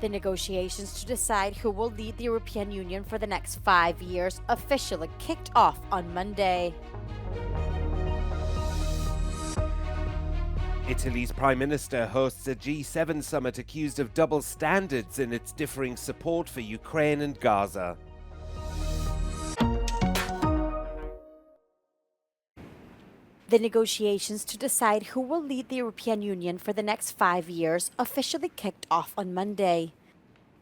The negotiations to decide who will lead the European Union for the next 5 years officially kicked off on Monday. Italy's Prime Minister hosts a G7 summit accused of double standards in its differing support for Ukraine and Gaza. The negotiations to decide who will lead the European Union for the next 5 years officially kicked off on Monday.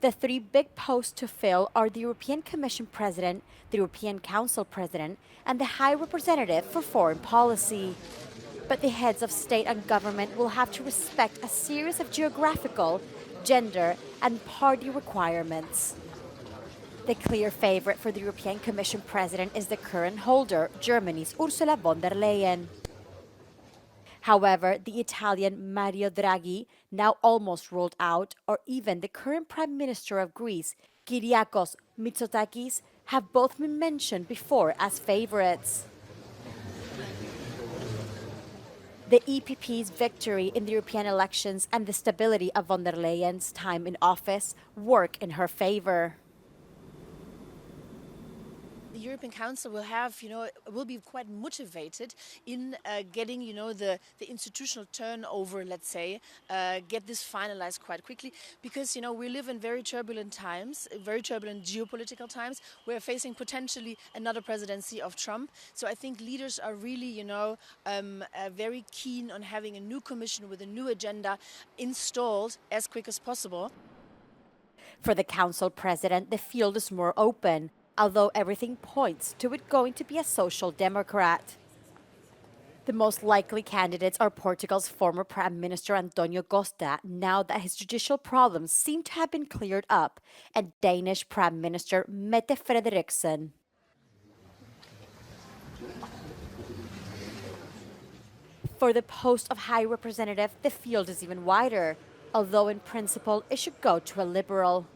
The three big posts to fill are the European Commission President, the European Council President, and the High Representative for Foreign Policy. But the heads of state and government will have to respect a series of geographical, gender, and party requirements. The clear favorite for the European Commission President is the current holder, Germany's Ursula von der Leyen. However, the Italian Mario Draghi, now almost ruled out, or even the current Prime Minister of Greece, Kyriakos Mitsotakis, have both been mentioned before as favorites. The EPP's victory in the European elections and the stability of von der Leyen's time in office work in her favor. The European Council will be quite motivated in getting, the institutional turnover, let's say, get this finalized quite quickly, because, we live in very turbulent times, very turbulent geopolitical times. We're facing potentially another presidency of Trump. So I think leaders are really, very keen on having a new commission with a new agenda installed as quick as possible. For the Council President, the field is more open, although everything points to it going to be a social democrat. The most likely candidates are Portugal's former Prime Minister Antonio Costa, now that his judicial problems seem to have been cleared up, and Danish Prime Minister Mette Frederiksen. For the post of High Representative, the field is even wider, although in principle it should go to a liberal.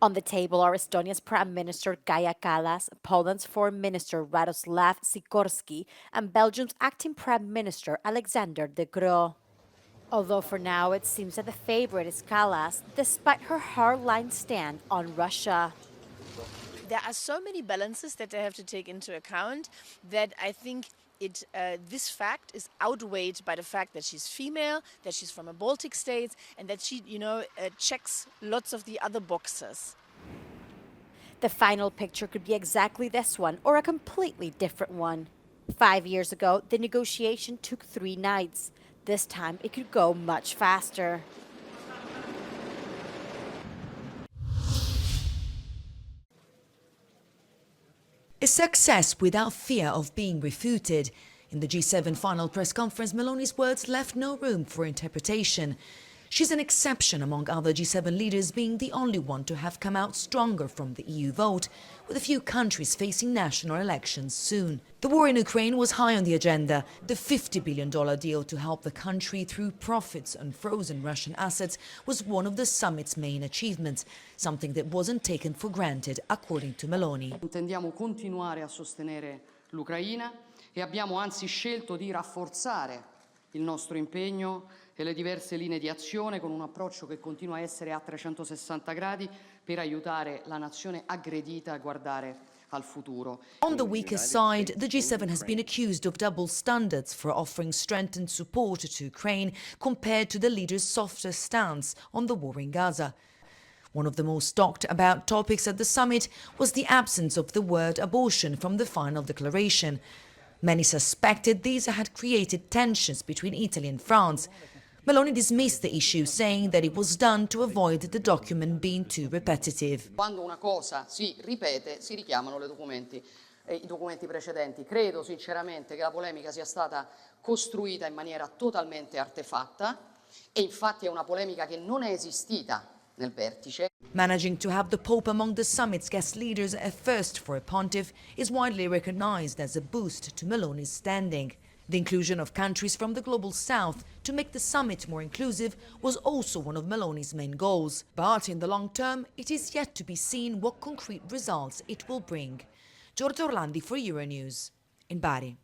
On the table are Estonia's Prime Minister Kaja Kallas, Poland's Foreign Minister Radoslav Sikorski, and Belgium's acting Prime Minister Alexander De Croo. Although for now it seems that the favorite is Kallas, despite her hardline stand on Russia. There are so many balances that they have to take into account that I think this fact is outweighed by the fact that she's female, that she's from a Baltic state, and that she, checks lots of the other boxes. The final picture could be exactly this one or a completely different one. 5 years ago, the negotiation took 3 nights. This time, it could go much faster. A success without fear of being refuted. In the G7 final press conference, Meloni's words left no room for interpretation. She's an exception among other G7 leaders, being the only one to have come out stronger from the EU vote, with a few countries facing national elections soon. The war in Ukraine was high on the agenda. The $50 billion deal to help the country through profits on frozen Russian assets was one of the summit's main achievements, something that wasn't taken for granted, according to Meloni. Intendiamo continuare a sostenere l'Ucraina e abbiamo anzi scelto di rafforzare il nostro impegno e le diverse linee di azione con un approccio che continua a essere a 360 gradi per aiutare la nazione aggredita a guardare al futuro. On the weaker side, the G7 has been accused of double standards for offering strengthened support to Ukraine compared to the leader's softer stance on the war in Gaza. One of the most talked about topics at the summit was the absence of the word abortion from the final declaration. Many suspected these had created tensions between Italy and France. Meloni dismissed the issue, saying that it was done to avoid the document being too repetitive. Quando una cosa si ripete, si richiamano i documenti precedenti. Credo sinceramente che la polemica sia stata costruita in maniera totalmente artefatta e infatti è una polemica che non è esistita nel vertice. Managing to have the Pope among the summit's guest leaders, a first for a pontiff, is widely recognized as a boost to Meloni's standing. The inclusion of countries from the global south to make the summit more inclusive was also one of Meloni's main goals. But in the long term, it is yet to be seen what concrete results it will bring. Giorgio Orlandi for Euronews in Bari.